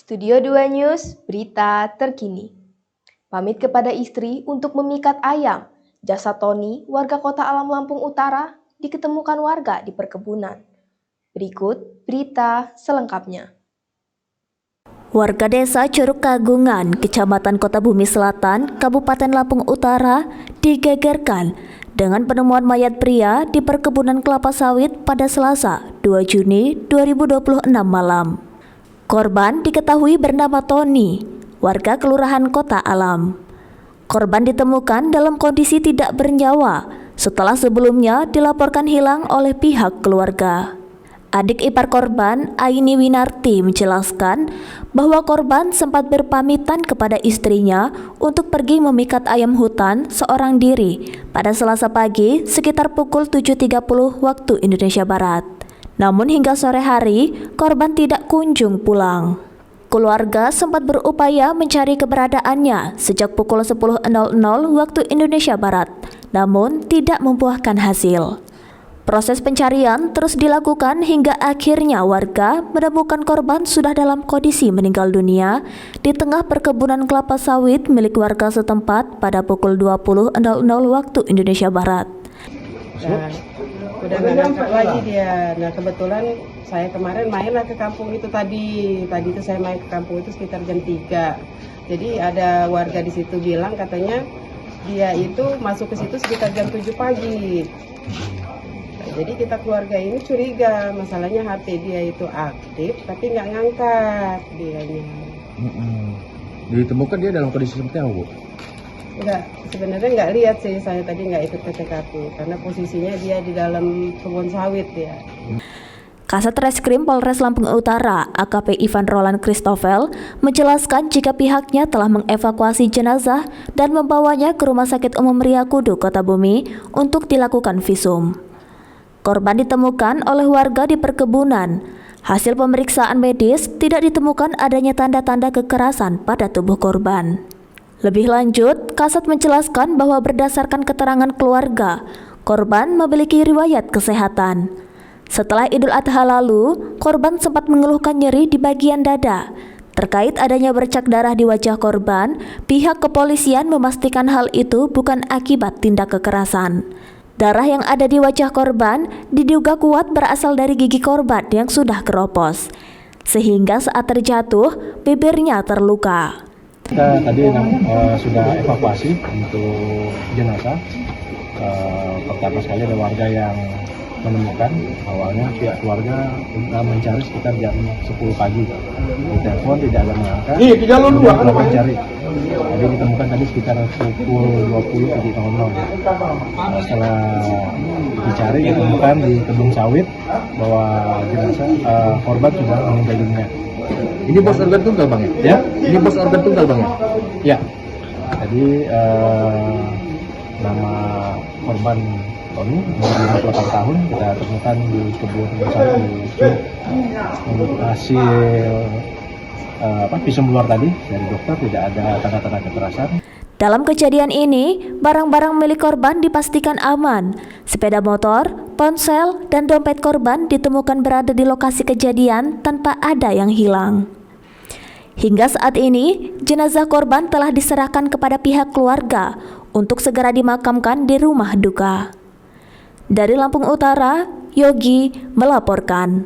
Studio 2 News, berita terkini. Pamit kepada istri untuk memikat ayam, jasad Tony, warga Kota Alam Lampung Utara, diketemukan warga di perkebunan. Berikut berita selengkapnya. Warga desa Curug Kagungan, Kecamatan Kota Bumi Selatan, Kabupaten Lampung Utara, digegerkan dengan penemuan mayat pria di perkebunan kelapa sawit pada Selasa, 2 Juni 2026 malam. Korban diketahui bernama Tony, warga Kelurahan Kota Alam. Korban ditemukan dalam kondisi tidak bernyawa setelah sebelumnya dilaporkan hilang oleh pihak keluarga. Adik ipar korban, Aini Winarti, menjelaskan bahwa korban sempat berpamitan kepada istrinya untuk pergi memikat ayam hutan seorang diri pada Selasa pagi sekitar pukul 7.30 waktu Indonesia Barat. Namun hingga sore hari, korban tidak kunjung pulang. Keluarga sempat berupaya mencari keberadaannya sejak pukul 10.00 waktu Indonesia Barat, namun tidak membuahkan hasil. Proses pencarian terus dilakukan hingga akhirnya warga menemukan korban sudah dalam kondisi meninggal dunia di tengah perkebunan kelapa sawit milik warga setempat pada pukul 20.00 waktu Indonesia Barat. Nah, udah nggak ngangkat lagi dia. Nah, kebetulan saya kemarin mainlah ke kampung itu tadi itu saya main ke kampung itu sekitar jam 3. Jadi ada warga di situ bilang katanya dia itu masuk ke situ sekitar jam 7 pagi. Nah, jadi kita keluarga ini curiga masalahnya HP dia itu aktif tapi nggak ngangkat dianya. Ditemukan dia dalam kondisi seperti apa, Bu? Enggak, sebenarnya nggak lihat sih, saya tadi nggak ikut ke TKP karena posisinya dia di dalam kebun sawit ya. Kasat Reskrim Polres Lampung Utara, AKP Ivan Roland Christoffel, menjelaskan jika pihaknya telah mengevakuasi jenazah dan membawanya ke Rumah Sakit Umum Ria Kudu, Kota Bumi untuk dilakukan visum. Korban ditemukan oleh warga di perkebunan. Hasil pemeriksaan medis tidak ditemukan adanya tanda-tanda kekerasan pada tubuh korban. Lebih lanjut, Kasat menjelaskan bahwa berdasarkan keterangan keluarga, korban memiliki riwayat kesehatan. Setelah Idul Adha lalu, korban sempat mengeluhkan nyeri di bagian dada. Terkait adanya bercak darah di wajah korban, pihak kepolisian memastikan hal itu bukan akibat tindak kekerasan. Darah yang ada di wajah korban diduga kuat berasal dari gigi korban yang sudah keropos, sehingga saat terjatuh, bibirnya terluka. Kita tadi sudah evakuasi untuk jenazah. Pertama sekali ada warga yang menemukan. Awalnya pihak keluarga mencari sekitar jam 10 pagi. Ditelepon tidak ada mengangkat. Kemudian mencari. Jadi ditemukan tadi sekitar pukul 20.00. Setelah dicari ditemukan di kebun sawit bahwa jenazah korban sudah meninggal dunia. Ini bos organ tunggal bang ya? Ini bos organ tunggal bang ya? Ya. Jadi nama korban Tony, umur 58 tahun, kita temukan di kebun sawit di Curug. Untuk hasil visum luar tadi dari dokter tidak ada tanda-tanda kekerasan. Dalam kejadian ini, barang-barang milik korban dipastikan aman. Sepeda motor, ponsel, dan dompet korban ditemukan berada di lokasi kejadian tanpa ada yang hilang. Hingga saat ini, jenazah korban telah diserahkan kepada pihak keluarga untuk segera dimakamkan di rumah duka. Dari Lampung Utara, Yogi melaporkan.